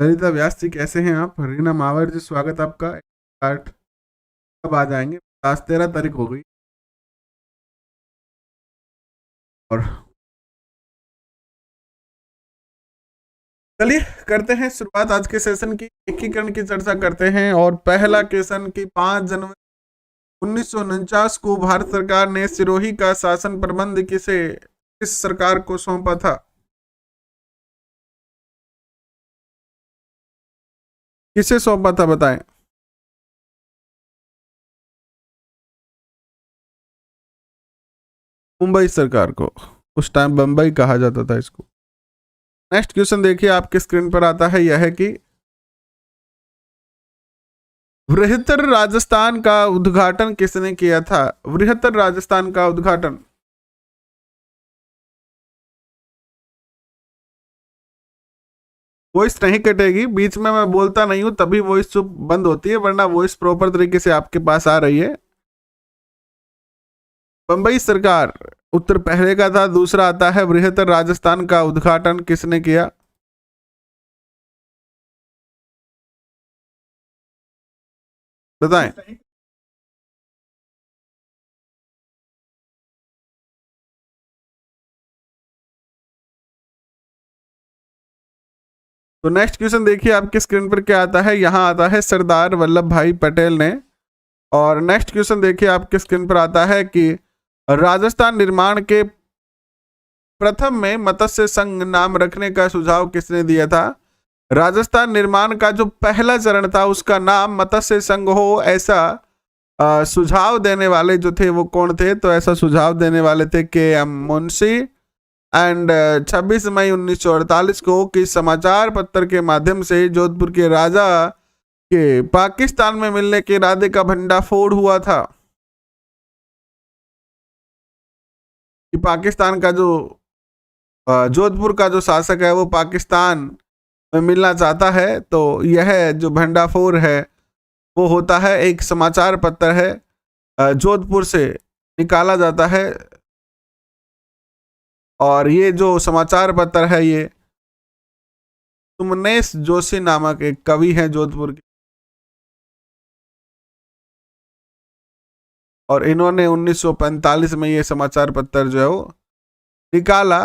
ललिता व्यास जी कैसे हैं आप? रीना मावर जी स्वागत आपका। स्टार्ट कब आ जाएंगे? आज 13 तारीख हो गई। और चलिए करते हैं शुरुआत आज के सेशन की। एकीकरण की चर्चा करते हैं और पहला क्वेश्चन की 5 जनवरी 1949 को भारत सरकार ने सिरोही का शासन प्रबंध किस सरकार को सौंपा था? किसे सौंपा था बताएं। मुंबई सरकार को। उस टाइम बम्बई कहा जाता था इसको। नेक्स्ट क्वेश्चन देखिए आपके स्क्रीन पर आता है, यह है कि बृहत्तर राजस्थान का उद्घाटन किसने किया था? बृहत्तर राजस्थान का उद्घाटन। वॉइस नहीं कटेगी, बीच में मैं बोलता नहीं हूं तभी वॉइस चुप बंद होती है, वरना वॉइस प्रॉपर तरीके से आपके पास आ रही है। बंबई सरकार उत्तर पहले का था। दूसरा आता है बृहत्तर राजस्थान का उद्घाटन किसने किया? बताएं। तो नेक्स्ट क्वेश्चन देखिए आपके स्क्रीन पर क्या आता है। यहां आता है सरदार वल्लभ भाई पटेल ने। और नेक्स्ट क्वेश्चन देखिए आपके स्क्रीन पर आता है कि राजस्थान निर्माण के प्रथम में मत्स्य संघ नाम रखने का सुझाव किसने दिया था? राजस्थान निर्माण का जो पहला चरण था उसका नाम मत्स्य संघ हो, ऐसा सुझाव देने वाले जो थे वो कौन थे? तो ऐसा सुझाव देने वाले थे के.एम. मुंशी। एंड 26 मई 1948 को कि समाचार पत्र के माध्यम से जोधपुर के राजा के पाकिस्तान में मिलने के इरादे का भंडाफोड़ हुआ था। कि पाकिस्तान का जो जोधपुर का जो शासक है वो पाकिस्तान में मिलना चाहता है, तो यह जो भंडाफोड़ है वो होता है, एक समाचार पत्र है, जोधपुर से निकाला जाता है। और ये जो समाचार पत्र है ये सुमनेश जोशी नामक एक कवि है जोधपुर के, और इन्होंने 1945 में ये समाचार पत्र जो है वो निकाला।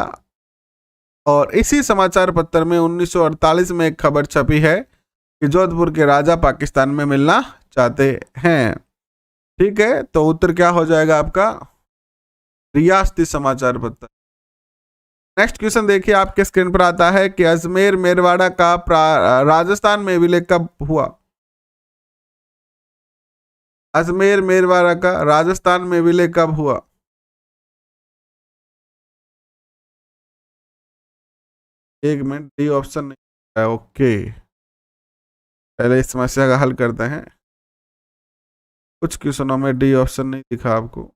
और इसी समाचार पत्र में 1948 में एक खबर छपी है कि जोधपुर के राजा पाकिस्तान में मिलना चाहते हैं। ठीक है, तो उत्तर क्या हो जाएगा आपका? रियासती समाचार पत्र। नेक्स्ट क्वेश्चन देखिए आपके स्क्रीन पर आता है कि अजमेर मेरवाड़ा का राजस्थान में विलय कब हुआ? अजमेर मेरवाड़ा का राजस्थान में विलय कब हुआ? एक मिनट, डी ऑप्शन नहीं है। ओके, पहले इस समस्या का हल करते हैं। कुछ क्वेश्चनों में डी ऑप्शन नहीं दिखा आपको।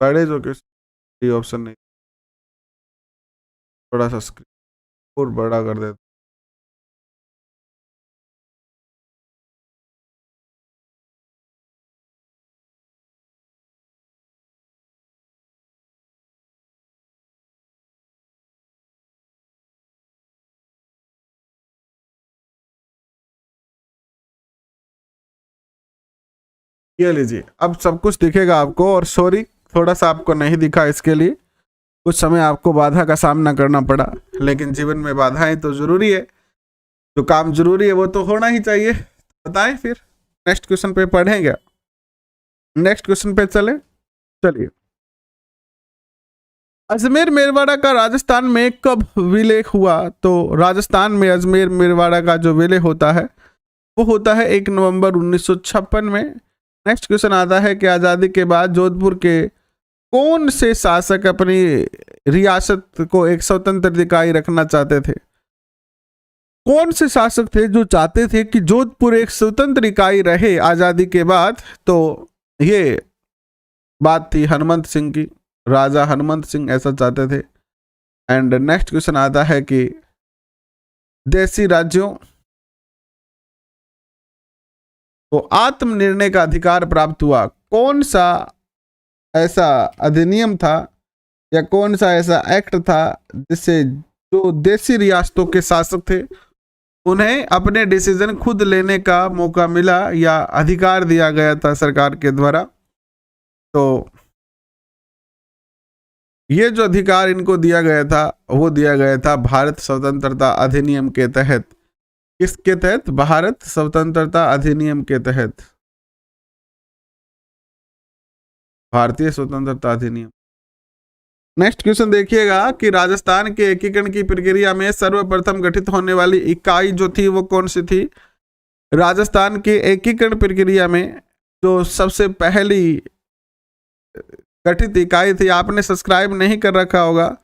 बड़े जो क्वेश्चन डी ऑप्शन नहीं, थोड़ा सा स्क्रीन और बड़ा कर देते। ये लीजिए, अब सब कुछ दिखेगा आपको। और सॉरी, थोड़ा सा आपको नहीं दिखा, इसके लिए कुछ समय आपको बाधा का सामना करना पड़ा, लेकिन जीवन में बाधाएं तो जरूरी है। जो काम जरूरी है वो तो होना ही चाहिए। बताएं फिर नेक्स्ट क्वेश्चन पे पढ़ेंगे। नेक्स्ट क्वेश्चन पे चले। चलिए, अजमेर मेरवाड़ा का राजस्थान में कब विलय हुआ? तो राजस्थान में अजमेर मेरवाड़ा का जो विलय होता है वो होता है 1 नवंबर 1956 में। नेक्स्ट क्वेश्चन आता है कि आज़ादी के बाद जोधपुर के कौन से शासक अपनी रियासत को एक स्वतंत्र इकाई रखना चाहते थे? कौन से शासक थे जो चाहते थे कि जोधपुर एक स्वतंत्र इकाई रहे आज़ादी के बाद? तो ये बात थी हनुमंत सिंह की। राजा हनुमंत सिंह ऐसा चाहते थे। एंड नेक्स्ट क्वेश्चन आता है कि देशी राज्यों को आत्मनिर्णय का अधिकार प्राप्त हुआ। कौन सा ऐसा अधिनियम था या कौन सा ऐसा एक्ट था जिससे जो देसी रियासतों के शासक थे उन्हें अपने डिसीजन खुद लेने का मौका मिला या अधिकार दिया गया था सरकार के द्वारा। तो ये जो अधिकार इनको दिया गया था वो दिया गया था भारत स्वतंत्रता अधिनियम के तहत। किसके तहत? भारत स्वतंत्रता अधिनियम के तहत, भारतीय स्वतंत्रता अधिनियम। नेक्स्ट क्वेश्चन देखिएगा कि राजस्थान के एकीकरण की प्रक्रिया में सर्वप्रथम गठित होने वाली इकाई जो थी वो कौन सी थी? राजस्थान के एकीकरण प्रक्रिया में जो सबसे पहली गठित इकाई थी, आपने सब्सक्राइब नहीं कर रखा होगा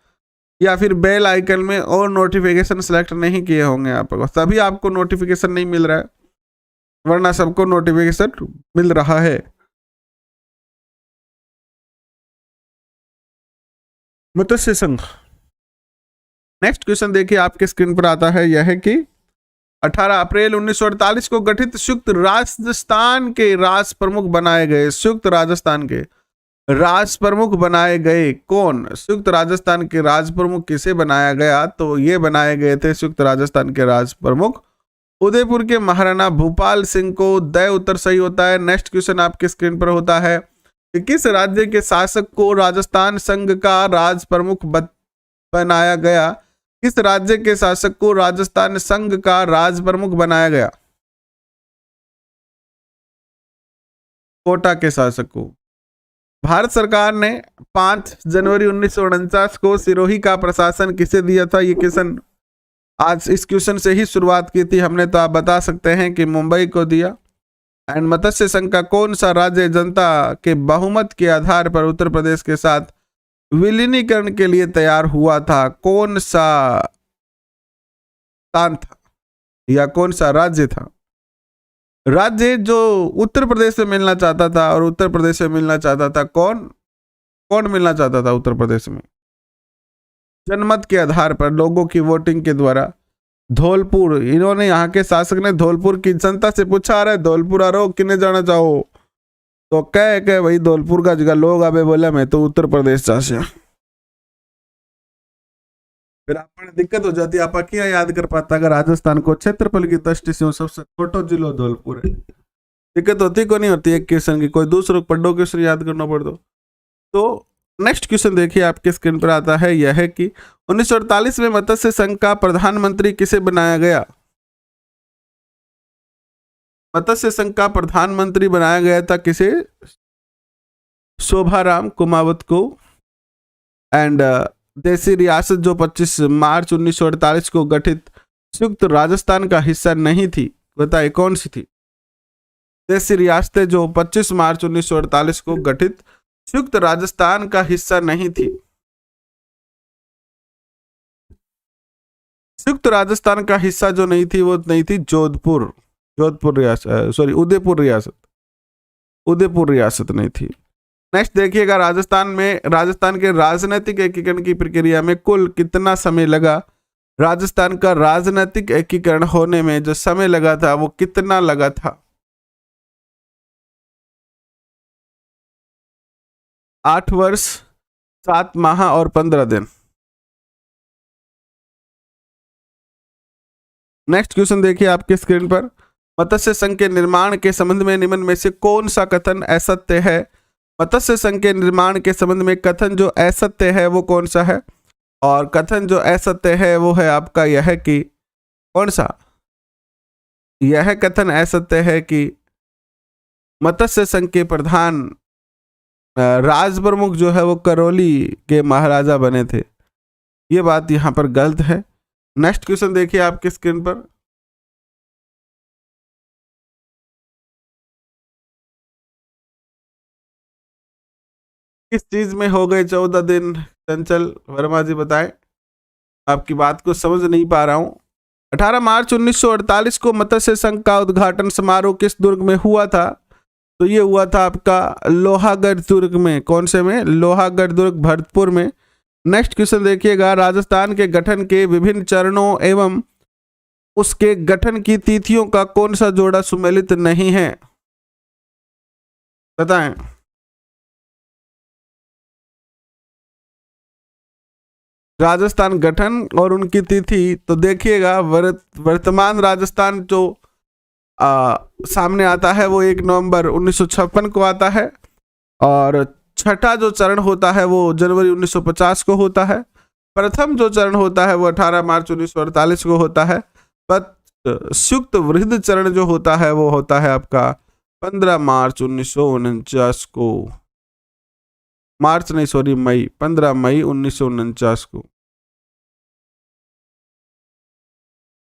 या फिर बेल आइकन में और नोटिफिकेशन सेलेक्ट नहीं किए होंगे आप, तभी आपको नोटिफिकेशन नहीं मिल रहा है, वरना सबको नोटिफिकेशन मिल रहा है। मत्स्य संघ। नेक्स्ट क्वेश्चन देखिए आपके स्क्रीन पर आता है, यह है कि 18 अप्रैल 1948 को गठित संयुक्त राजस्थान के राज प्रमुख बनाए गए। संयुक्त राजस्थान के राज प्रमुख बनाए गए कौन? संयुक्त राजस्थान के राज प्रमुख किसे बनाया गया? तो ये बनाए गए थे संयुक्त राजस्थान के राज प्रमुख उदयपुर के महाराणा भूपाल सिंह को। द उत्तर सही होता है। नेक्स्ट क्वेश्चन आपके स्क्रीन पर होता है कि किस राज्य के शासक को राजस्थान संघ का राज प्रमुख बनाया गया? किस राज्य के शासक को राजस्थान संघ का राज प्रमुख बनाया गया? कोटा के शासक को। भारत सरकार ने 5 जनवरी 1949 को सिरोही का प्रशासन किसे दिया था? ये क्वेश्चन आज इस क्वेश्चन से ही शुरुआत की थी हमने, तो आप बता सकते हैं कि मुंबई को दिया। एंड मत्स्य संघ का कौन सा राज्य जनता के बहुमत के आधार पर उत्तर प्रदेश के साथ विलीनीकरण के लिए तैयार हुआ था? कौन सा स्थान था या कौन सा राज्य था? राज्य जो उत्तर प्रदेश से मिलना चाहता था, और उत्तर प्रदेश से मिलना चाहता था कौन कौन मिलना चाहता था उत्तर प्रदेश में? जनमत के आधार पर, लोगों की वोटिंग के द्वारा। धौलपुर, इन्होंने यहाँ के शासक ने धौलपुर की जनता से पूछा, अरे धौलपुर आ रहो किन्ने जाना चाहो? तो कह भाई धौलपुर का जगह लोग आबे बोला मैं तो उत्तर प्रदेश चाहते। फिर आपने दिक्कत हो जाती है, आप क्या याद कर पाता अगर राजस्थान को क्षेत्रफल की दृष्टि से सबसे छोटो जिलो धौलपुर है? दिक्कत होती को नहीं होती एक क्वेश्चन की, कोई दूसरा पढ़ो क्वेश्चन याद करना पड़ दो। तो नेक्स्ट क्वेश्चन देखिए आपके स्क्रीन पर आता है, यह है कि 1948 में मत्स्य संघ का प्रधानमंत्री किसे बनाया गया? मत्स्य संघ का प्रधानमंत्री बनाया गया था किसे? शोभाराम कुमावत को। एंड देसी रियासत जो 25 मार्च 1948 को गठित संयुक्त राजस्थान का हिस्सा नहीं थी, बताइए कौन सी थी? देसी रियासतें जो 25 मार्च 1948 को गठित संयुक्त राजस्थान का हिस्सा नहीं थी। संयुक्त राजस्थान का हिस्सा जो नहीं थी वो नहीं थी जोधपुर रियासत, सॉरी उदयपुर रियासत नहीं थी। नेक्स्ट देखिएगा, राजस्थान के राजनीतिक एकीकरण की प्रक्रिया में कुल कितना समय लगा? राजस्थान का राजनीतिक एकीकरण होने में जो समय लगा था वो कितना लगा था? 8 वर्ष, 7 माह और 15 दिन। नेक्स्ट क्वेश्चन देखिए आपके स्क्रीन पर, मत्स्य संघ के निर्माण के संबंध में निम्न में से कौन सा कथन असत्य है? मत्स्य संघ के निर्माण के संबंध में कथन जो असत्य है वो कौन सा है? और कथन जो असत्य है वो है आपका यह कि कौन सा? यह कथन असत्य है कि मत्स्य संघ के प्रधान राज प्रमुख जो है वो करौली के महाराजा बने थे। ये बात यहां पर गलत है। नेक्स्ट क्वेश्चन देखिए आपके स्क्रीन पर, किस चीज में हो गए 14 दिन? चंचल वर्मा जी बताएं, आपकी बात को समझ नहीं पा रहा हूं। 18 मार्च 1948 को मत्स्य संघ का उद्घाटन समारोह किस दुर्ग में हुआ था? तो ये हुआ था आपका लोहागढ़ दुर्ग में। कौन से में? लोहागढ़ दुर्ग भरतपुर में। नेक्स्ट क्वेश्चन देखिएगा, राजस्थान के गठन के विभिन्न चरणों एवं उसके गठन की तिथियों का कौन सा जोड़ा सुमेलित नहीं है? बताएं। राजस्थान गठन और उनकी तिथि, तो देखिएगा वर्तमान राजस्थान जो सामने आता है वो 1 नवंबर 1956 को आता है, और छठा जो चरण होता है वो जनवरी 1950 को होता है। प्रथम जो चरण होता है वो 18 मार्च 1948 को होता है। संयुक्त वृहद चरण जो होता है वो होता है आपका 15 मार्च 1949 को, मार्च नहीं सॉरी मई, 15 मई 1949 को।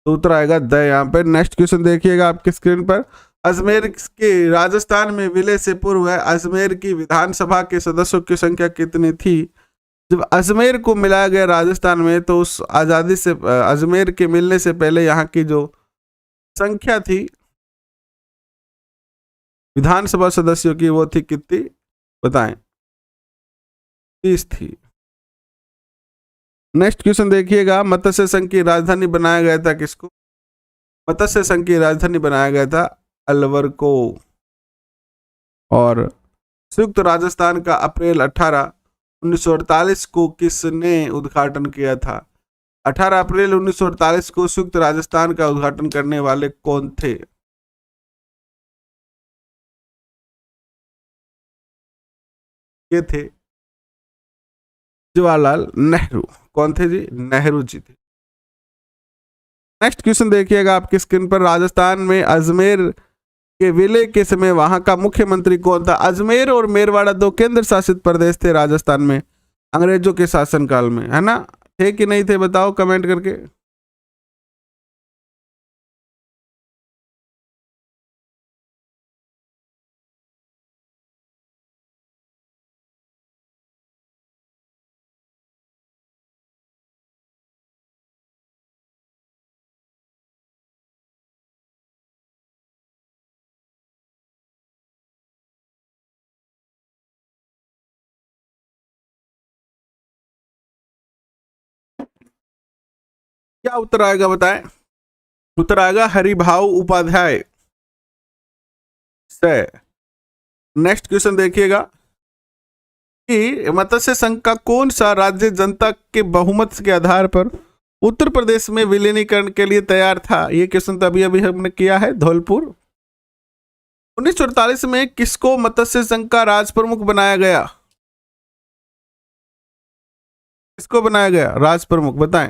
तो उत्तर आएगा द यहाँ पे। नेक्स्ट क्वेश्चन देखिएगा आपके स्क्रीन पर। अजमेर के राजस्थान में विलय से पूर्व अजमेर की विधानसभा के सदस्यों की संख्या कितनी थी? जब अजमेर को मिलाया गया राजस्थान में तो उस आज़ादी से, अजमेर के मिलने से पहले यहाँ की जो संख्या थी विधानसभा सदस्यों की वो थी कितनी बताएं? 30 थी। नेक्स्ट क्वेश्चन देखिएगा। मत्स्य संघ की राजधानी बनाया गया था किसको? मत्स्य संघ की राजधानी बनाया गया था अलवर को। और संयुक्त राजस्थान का अप्रैल 18, 1948 को किसने उद्घाटन किया था? 18 अप्रैल 1948 को संयुक्त राजस्थान का उद्घाटन करने वाले कौन थे? ये थे जवाहरलाल नेहरू। कौन थे जी? नेहरू जी थे। नेक्स्ट क्वेश्चन देखिएगा आपकी स्क्रीन पर। राजस्थान में अजमेर के विलय के समय वहां का मुख्यमंत्री कौन था? अजमेर और मेरवाड़ा दो केंद्र शासित प्रदेश थे राजस्थान में अंग्रेजों के शासनकाल में, है ना? थे कि नहीं थे बताओ कमेंट करके। क्या उत्तर आएगा बताएं? उत्तर आएगा हरिभाऊ उपाध्याय से। नेक्स्ट क्वेश्चन देखिएगा कि मत्स्य संघ का कौन सा राज्य जनता के बहुमत के आधार पर उत्तर प्रदेश में विलीनीकरण के लिए तैयार था? ये क्वेश्चन तो अभी अभी हमने किया है, धौलपुर। 1948 में किसको मत्स्य संघ का राज प्रमुख बनाया गया? किसको बनाया गया राज प्रमुख बताएं?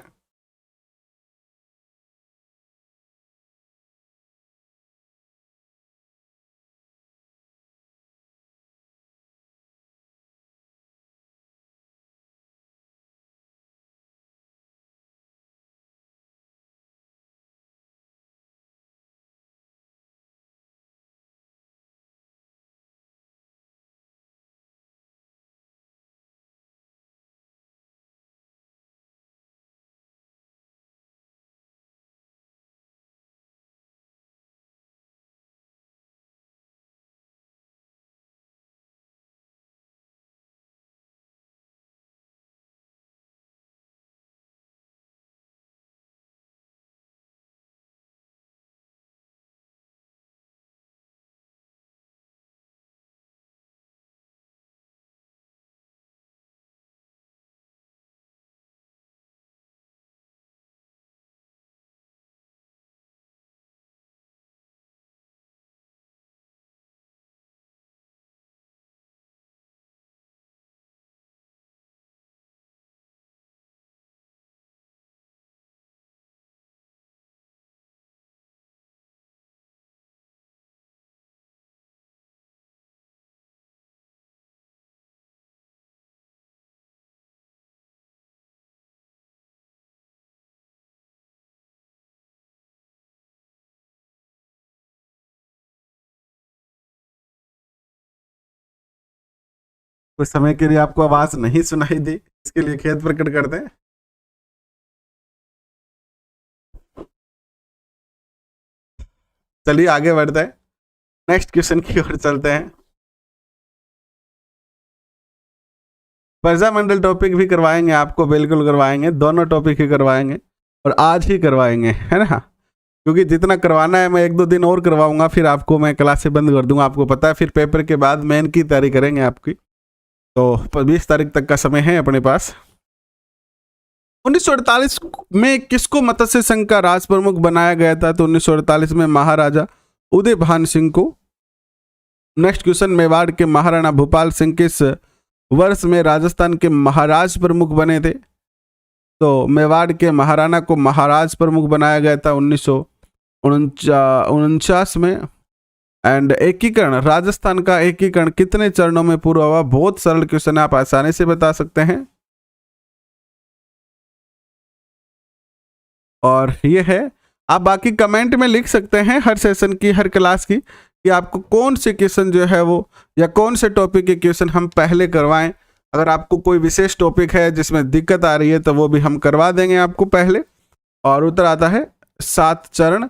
कुछ समय के लिए आपको आवाज नहीं सुनाई दी, इसके लिए खेद प्रकट करते हैं। चलिए आगे बढ़ते हैं, नेक्स्ट क्वेश्चन की ओर चलते हैं। प्रजामंडल टॉपिक भी करवाएंगे आपको, बिल्कुल करवाएंगे, दोनों टॉपिक ही करवाएंगे और आज ही करवाएंगे, है ना? क्योंकि जितना करवाना है मैं 1-2 दिन और करवाऊंगा, फिर आपको मैं क्लासें बंद कर दूंगा। आपको पता है फिर पेपर के बाद मेन की तैयारी करेंगे आपकी, तो 20 तारीख तक का समय है अपने पास। 1948 में किसको मत्स्य संघ का राज प्रमुख बनाया गया था? तो 1948 में महाराजा उदय भान सिंह को। नेक्स्ट क्वेश्चन, मेवाड़ के महाराणा भूपाल सिंह किस वर्ष में राजस्थान के महाराज प्रमुख बने थे? तो मेवाड़ के महाराणा को महाराज प्रमुख बनाया गया था 1949 में। एंड एकीकरण, राजस्थान का एकीकरण कितने चरणों में पूरा हुआ? बहुत सरल क्वेश्चन है, आप आसानी से बता सकते हैं। और ये है, आप बाकी कमेंट में लिख सकते हैं हर सेशन की, हर क्लास की, कि आपको कौन से क्वेश्चन जो है वो, या कौन से टॉपिक के क्वेश्चन हम पहले करवाएं। अगर आपको कोई विशेष टॉपिक है जिसमें दिक्कत आ रही है तो वो भी हम करवा देंगे आपको पहले। और उत्तर आता है 7 चरण।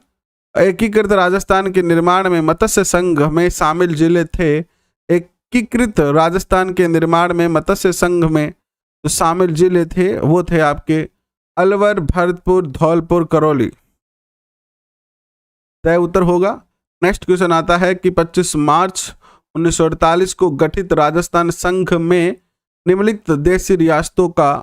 एकीकृत राजस्थान के निर्माण में मत्स्य संघ में शामिल जिले थे। एकीकृत राजस्थान के निर्माण में मत्स्य संघ में जो शामिल जिले थे वो थे आपके अलवर, भरतपुर, धौलपुर, करौली। तय उत्तर होगा। नेक्स्ट क्वेश्चन आता है कि 25 मार्च 1948 को गठित राजस्थान संघ में निम्नलिखित देशी रियासतों का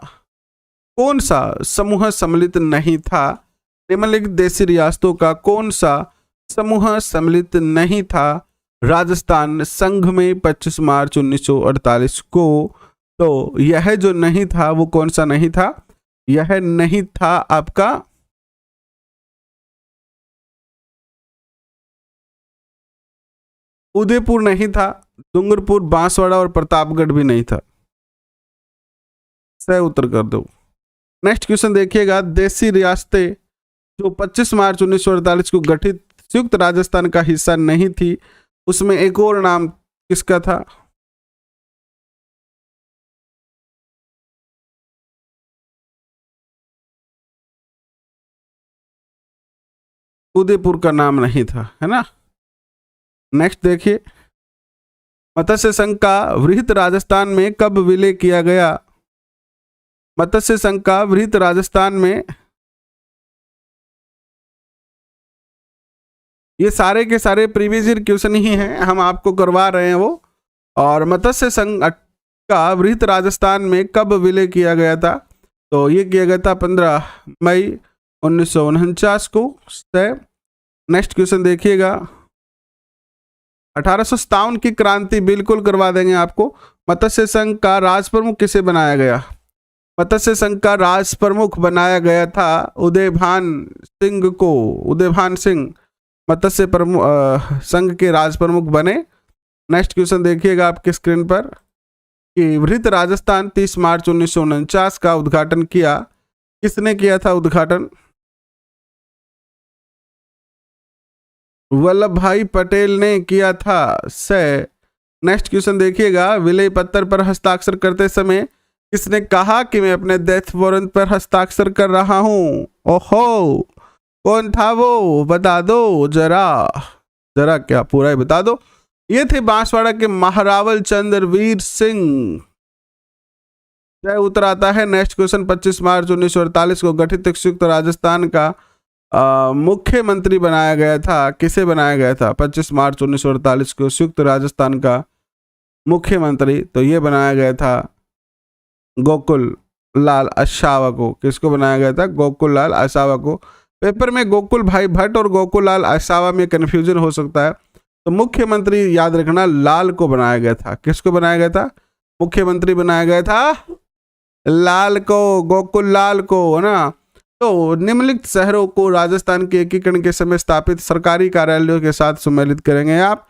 कौन सा समूह सम्मिलित नहीं था? निम्नलिखित देशी रियासतों का कौन सा समूह सम्मिलित नहीं था राजस्थान संघ में 25 मार्च 1948 को? तो यह जो नहीं था वो कौन सा नहीं था? यह नहीं था आपका उदयपुर नहीं था, डूंगरपुर, बांसवाड़ा और प्रतापगढ़ भी नहीं था। सही उत्तर कर दो। नेक्स्ट क्वेश्चन देखिएगा, देशी रियासतें जो 25 मार्च 1948 को गठित संयुक्त राजस्थान का हिस्सा नहीं थी, उसमें एक और नाम किसका था? उदयपुर का नाम नहीं था, है ना। नेक्स्ट देखिए, मत्स्य संघ का वृहत राजस्थान में कब विलय किया गया? मत्स्य संघ का वृहत राजस्थान में, ये सारे के सारे प्रीवियस ईयर क्वेश्चन ही हैं, हम आपको करवा रहे हैं वो। और मत्स्य संघ का वृहत राजस्थान में कब विलय किया गया था? तो ये किया गया था 15 मई 1949 को। नेक्स्ट क्वेश्चन देखिएगा, 1857 की क्रांति बिल्कुल करवा देंगे आपको। मत्स्य संघ का राज प्रमुख किसे बनाया गया? मत्स्य संघ का राज प्रमुख बनाया गया था उदय भान सिंह को। उदय भान सिंह मत्स्य संघ के राज प्रमुख बने। नेक्स्ट क्वेश्चन देखिएगा आपके स्क्रीन पर कि वृहत राजस्थान 30 मार्च 1949 का उद्घाटन किया, किसने किया था उद्घाटन? वल्लभ भाई पटेल ने किया था। से नेक्स्ट क्वेश्चन देखिएगा, विलय पत्र पर हस्ताक्षर करते समय किसने कहा कि मैं अपने डेथ वारंट पर हस्ताक्षर कर रहा हूं? ओहो, कौन था वो? बता दो जरा, जरा क्या पूरा ही बता दो। ये थे बांसवाड़ा के महारावल चंद्रवीर सिंह। उत्तर आता है नेक्स्ट क्वेश्चन, 25 मार्च 1948 को गठित संयुक्त राजस्थान का मुख्यमंत्री बनाया गया था। किसे बनाया गया था 25 मार्च 1948 को संयुक्त राजस्थान का मुख्यमंत्री? तो ये बनाया गया था गोकुल लाल असावा को। किसको बनाया गया था? गोकुल लाल असावा को। पेपर में गोकुल भाई भट्ट और गोकुल लाल असावा में कंफ्यूजन हो सकता है, तो मुख्यमंत्री याद रखना लाल को बनाया गया था। किसको बनाया गया था? मुख्यमंत्री बनाया गया था लाल को, गोकुल लाल को, है ना। तो निम्नलिखित शहरों को राजस्थान के एकीकरण के समय स्थापित सरकारी कार्यालयों के साथ सम्मिलित करेंगे आप?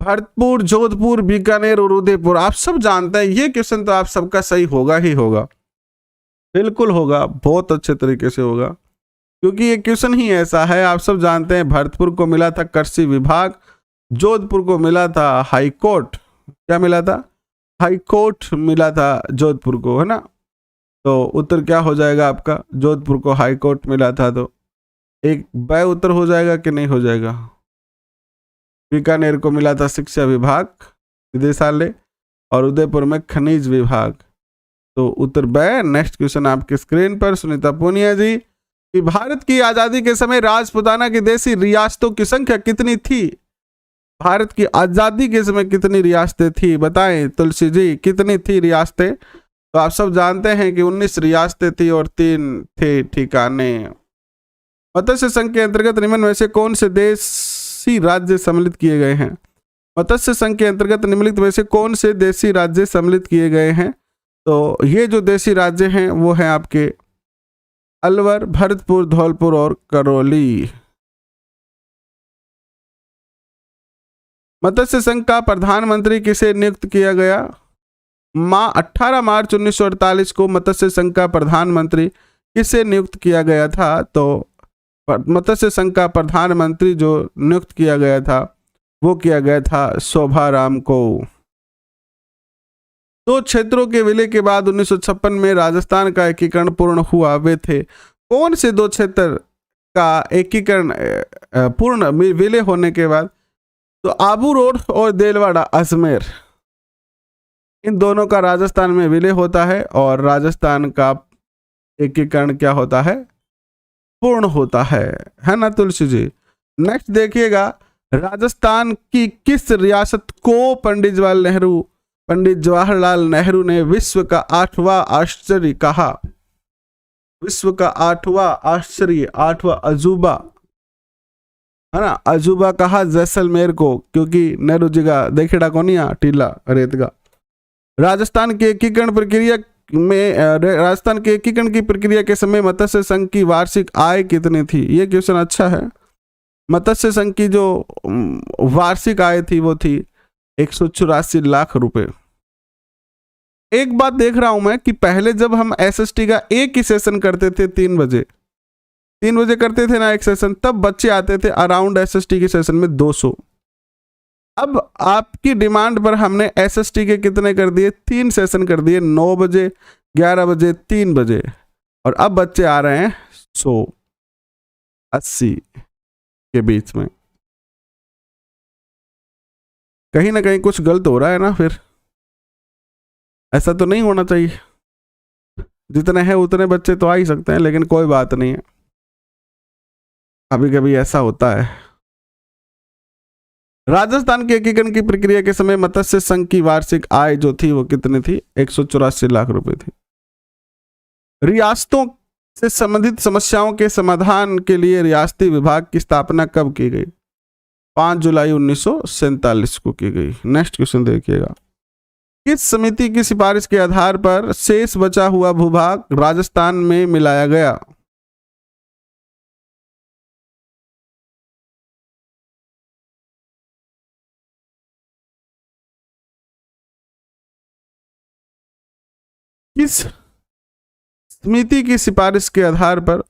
भरतपुर, जोधपुर, बीकानेर और उदयपुर। आप सब जानते हैं ये क्वेश्चन तो आप सबका सही होगा ही होगा, बिल्कुल होगा, बहुत अच्छे तरीके से होगा, क्योंकि ये क्वेश्चन ही ऐसा है। आप सब जानते हैं भरतपुर को मिला था कृषि विभाग, जोधपुर को मिला था हाई कोर्ट। क्या मिला था? हाई कोर्ट मिला था जोधपुर को, है ना। तो उत्तर क्या हो जाएगा आपका? जोधपुर को हाई कोर्ट मिला था, तो एक ब उत्तर हो जाएगा कि नहीं हो जाएगा? बीकानेर को मिला था शिक्षा विभाग, निदेशालय, और उदयपुर में खनिज विभाग। तो उत्तर ब। नेक्स्ट क्वेश्चन आपके स्क्रीन पर, सुनीता पूनिया जी, कि भारत की आजादी के समय राजपुताना की देशी रियासतों की संख्या कितनी थी? भारत की आजादी के समय कितनी रियासतें थी? बताएं तुलसी जी, कितनी थी रियासतें तो आप सब जानते हैं कि 19 रियासतें थी और 3 थे ठिकाने। मत्स्य संघ के अंतर्गत निम्न में से कौन से देशी राज्य सम्मिलित किए गए हैं? मत्स्य संघ के अंतर्गत निम्नलिखित में से कौन से देशी राज्य सम्मिलित किए गए हैं? तो ये जो देशी राज्य हैं वो हैं आपके अलवर, भरतपुर, धौलपुर और करौली। मत्स्य संघ का प्रधानमंत्री किसे नियुक्त किया गया? 18 मार्च 1948 को मत्स्य संघ का प्रधानमंत्री किसे नियुक्त किया गया था? तो मत्स्य संघ का प्रधानमंत्री जो नियुक्त किया गया था वो किया गया था शोभाराम को। 2 क्षेत्रों के विलय के बाद 1956 में राजस्थान का एकीकरण पूर्ण हुआ। वे थे कौन से 2 क्षेत्र का एकीकरण पूर्ण विलय होने के बाद? तो आबू रोड और देलवाड़ा अजमेर, इन दोनों का राजस्थान में विलय होता है और राजस्थान का एकीकरण क्या होता है? पूर्ण होता है ना तुलसी जी। नेक्स्ट देखिएगा, राजस्थान की किस रियासत को पंडित जवाहरलाल नेहरू ने विश्व का 8वां आश्चर्य कहा? विश्व का 8वां आश्चर्य, 8वां अजूबा, है ना, अजूबा कहा जैसलमेर को, क्योंकि नेहरू जी का देखेड़ा कोनिया टीला रेत का। राजस्थान के एकीकरण प्रक्रिया में राजस्थान के एकीकरण की प्रक्रिया के समय मत्स्य संघ की वार्षिक आय कितनी थी? ये क्वेश्चन अच्छा है। मत्स्य संघ की जो वार्षिक आय थी वो थी 184 लाख रुपए। एक बात देख रहा हूं मैं कि पहले जब हम एसएसटी का एक ही सेशन करते थे 3 बजे करते थे ना एक सेशन, तब बच्चे आते थे अराउंड एसएसटी के सेशन में 200। अब आपकी डिमांड पर हमने एसएसटी के कितने कर दिए? 3 सेशन कर दिए, 9 बजे, 11 बजे, 3 बजे, और अब बच्चे आ रहे हैं 180 के बीच में। कहीं ना कहीं कुछ गलत हो रहा है ना, फिर ऐसा तो नहीं होना चाहिए। जितने हैं उतने बच्चे तो आ ही सकते हैं, लेकिन कोई बात नहीं है, कभी कभी ऐसा होता है। राजस्थान के एकीकरण की प्रक्रिया के समय मत्स्य संघ की वार्षिक आय जो थी वो कितनी थी? 184 लाख रुपए थी। रियासतों से संबंधित समस्याओं के समाधान के लिए रियासती विभाग की स्थापना कब की गई? 5 जुलाई 1947 को की गई। नेक्स्ट क्वेश्चन देखिएगा, किस समिति की सिफारिश के आधार पर शेष बचा हुआ भूभाग राजस्थान में मिलाया गया? किस समिति की सिफारिश के आधार पर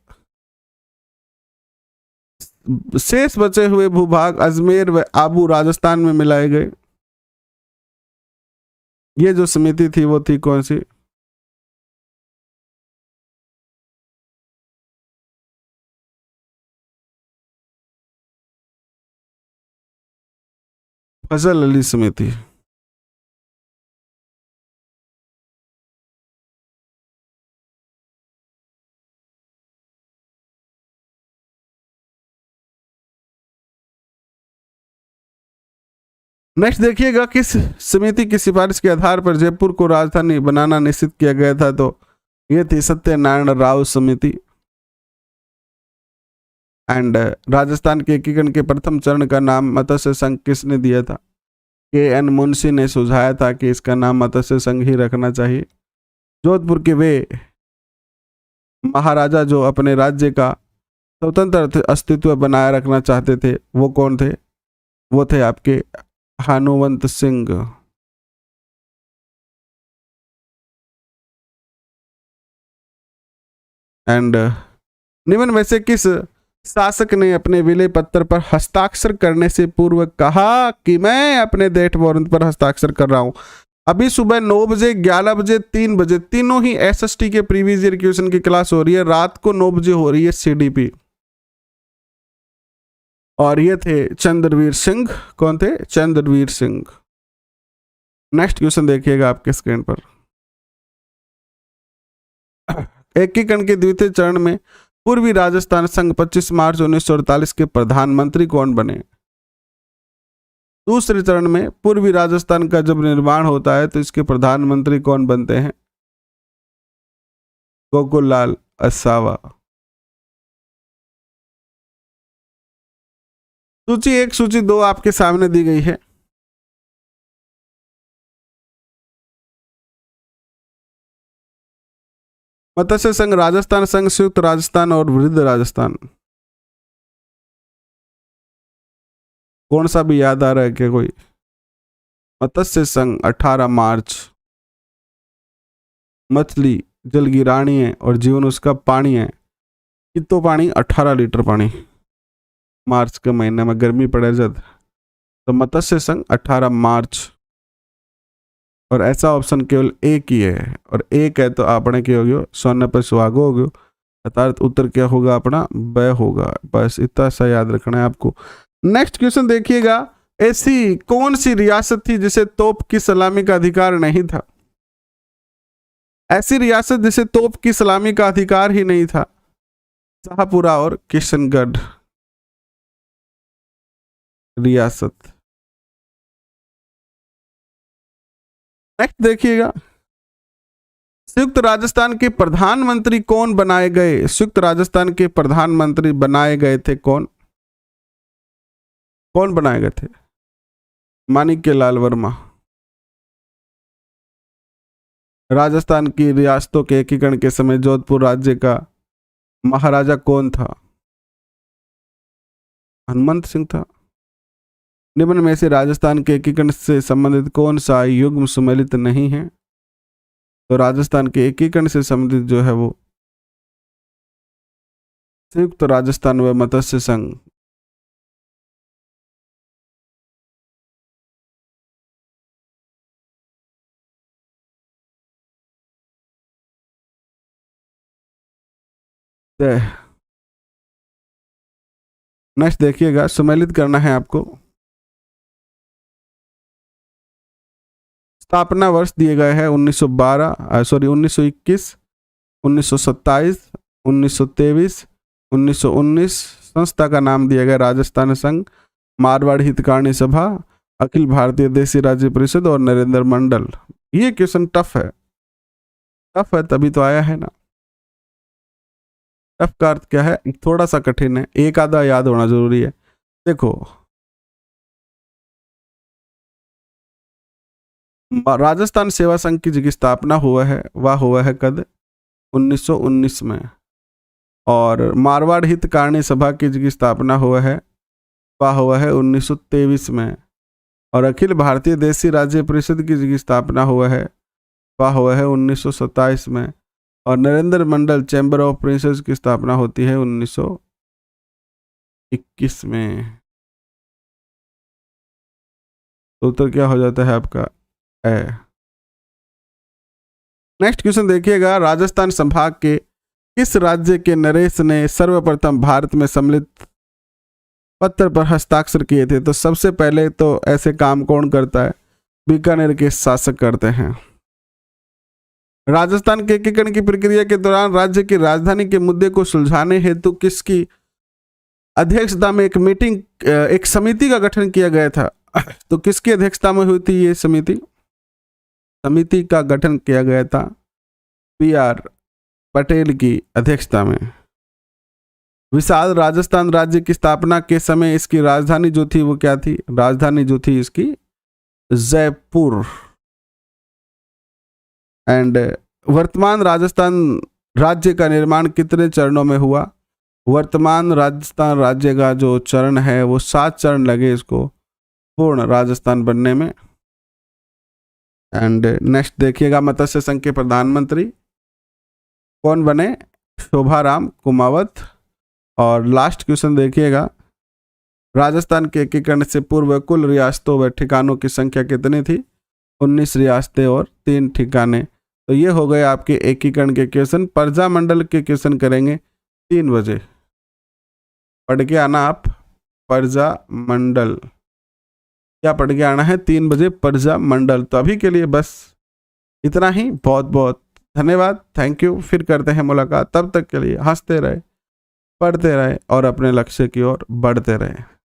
शेष बचे हुए भूभाग अजमेर व आबू राजस्थान में मिलाए गए? ये जो समिति थी वो थी कौन सी? फजल अली समिति। नेक्स्ट देखिएगा, किस समिति की सिफारिश के आधार पर जयपुर को राजधानी बनाना निश्चित किया गया था? तो ये थी सत्यनारायण राव समिति। एंड राजस्थान के एकीकरण के प्रथम चरण का नाम मत्स्य संघ किसने दिया था? के.एन. मुंशी ने सुझाया था कि इसका नाम मत्स्य संघ ही रखना चाहिए। जोधपुर के वे महाराजा जो अपने राज्य का स्वतंत्र अस्तित्व बनाए रखना चाहते थे वो कौन थे? वो थे आपके हनुमंत सिंह। एंड निम्न में से किस शासक ने अपने विलय पत्र पर हस्ताक्षर करने से पूर्व कहा कि मैं अपने डेट वारंट पर हस्ताक्षर कर रहा हूं? अभी सुबह 9 बजे, 11 बजे, 3 बजे, तीनों ही एसएसटी के प्रीवियस ईयर क्वेश्चन की क्लास हो रही है। रात को 9 बजे हो रही है सीडीपी। और ये थे चंद्रवीर सिंह। कौन थे? चंद्रवीर सिंह। नेक्स्ट क्वेश्चन देखिएगा आपके स्क्रीन पर। एकीकरण के द्वितीय चरण में पूर्वी राजस्थान संघ 25 मार्च 1948 के प्रधानमंत्री कौन बने? दूसरे चरण में पूर्वी राजस्थान का जब निर्माण होता है तो इसके प्रधानमंत्री कौन बनते हैं? गोकुल लाल असावा। सूची 1 सूची 2 आपके सामने दी गई है। मत्स्य संघ, राजस्थान संघ, संयुक्त राजस्थान और वृद्ध राजस्थान। कौन सा भी याद आ रहा है क्या कोई? मत्स्य संघ 18 मार्च। मछली जल की रानी है और जीवन उसका पानी है। कितो पानी? 18 लीटर पानी। मार्च के महीने में गर्मी पड़े जब, तो मत्स्य संघ 18 मार्च। और ऐसा ऑप्शन केवल एक ही है, और एक है तो आपने क्या हो गया? सोने पर सुहागो हो गयो। अर्थात उत्तर क्या होगा अपना? ब होगा। बस इतना सा याद रखना है आपको। नेक्स्ट क्वेश्चन देखिएगा, ऐसी कौन सी रियासत थी जिसे तोप की सलामी का अधिकार नहीं था? ऐसी रियासत जिसे तोप की सलामी का अधिकार ही नहीं था। शाहपुरा और किशनगढ़ रियासत। नेक्स्ट देखिएगा, संयुक्त राजस्थान के प्रधानमंत्री कौन बनाए गए? संयुक्त राजस्थान के प्रधानमंत्री बनाए गए थे कौन? कौन बनाए गए थे? माणिक्य लाल वर्मा। राजस्थान की रियासतों के एकीकरण के समय जोधपुर राज्य का महाराजा कौन था? हनुमंत सिंह था। निम्न में से राजस्थान के एकीकरण से संबंधित कौन सा युग्म सुमेलित नहीं है? तो राजस्थान के एकीकरण से संबंधित जो है वो संयुक्त राजस्थान व मत्स्य संघ। नेक्स्ट देखिएगा, सुमेलित करना है आपको। स्थापना वर्ष दिए गए हैं 1921, 1927, 1923, 1919। संस्था का नाम दिया गया राजस्थान संघ, मारवाड़ हितकारिणी सभा, अखिल भारतीय देसी राज्य परिषद और नरेंद्र मंडल। ये क्वेश्चन टफ है, टफ है तभी तो आया है ना। टफ का अर्थ क्या है? थोड़ा सा कठिन है, एक आधा याद होना जरूरी है। देखो, राजस्थान सेवा संघ की जिसकी स्थापना हुआ है वह हुआ है कद? 1919 में। और मारवाड़ हितकारिणी सभा की जिसकी स्थापना हुआ है वह हुआ है 1923 में। और अखिल भारतीय देसी राज्य परिषद की जिसकी स्थापना हुआ है वह हुआ है 1927 में। और नरेंद्र मंडल चैम्बर ऑफ प्रिंसेस की स्थापना होती है 1921 में। तो उत्तर क्या हो जाता है आपका? नेक्स्ट क्वेश्चन देखिएगा, राजस्थान संभाग के किस राज्य के नरेश ने सर्वप्रथम भारत में सम्मिलित पत्र पर हस्ताक्षर किए थे? तो सबसे पहले तो ऐसे काम कौन करता है? बीकानेर के शासक करते हैं। राजस्थान के एकीकरण की प्रक्रिया के दौरान राज्य की राजधानी के मुद्दे को सुलझाने हेतु किसकी अध्यक्षता में एक समिति का गठन किया गया था? तो किसकी अध्यक्षता में हुई थी ये समिति? समिति का गठन किया गया था PR पटेल की अध्यक्षता में। विशाल राजस्थान राज्य की स्थापना के समय इसकी राजधानी जो थी वो क्या थी? राजधानी जो थी इसकी जयपुर। एंड वर्तमान राजस्थान राज्य का निर्माण कितने चरणों में हुआ? वर्तमान राजस्थान राज्य का जो चरण है वो 7 चरण लगे इसको पूर्ण राजस्थान बनने में। एंड नेक्स्ट देखिएगा, मत्स्य संघ के प्रधानमंत्री कौन बने? शोभाराम कुमावत। और लास्ट क्वेश्चन देखिएगा, राजस्थान के एकीकरण से पूर्व कुल रियासतों व ठिकानों की संख्या कितनी थी? 19 रियासतें और 3 ठिकाने। तो ये हो गए आपके एकीकरण के क्वेश्चन। प्रजा मंडल के क्वेश्चन करेंगे 3 बजे। पढ़ के आना आप, प्रजा मंडल क्या पढ़ के आना है? 3 बजे प्रजा मंडल। तो अभी के लिए बस इतना ही। बहुत बहुत धन्यवाद, थैंक यू। फिर करते हैं मुलाकात, तब तक के लिए हंसते रहे, पढ़ते रहे और अपने लक्ष्य की ओर बढ़ते रहे।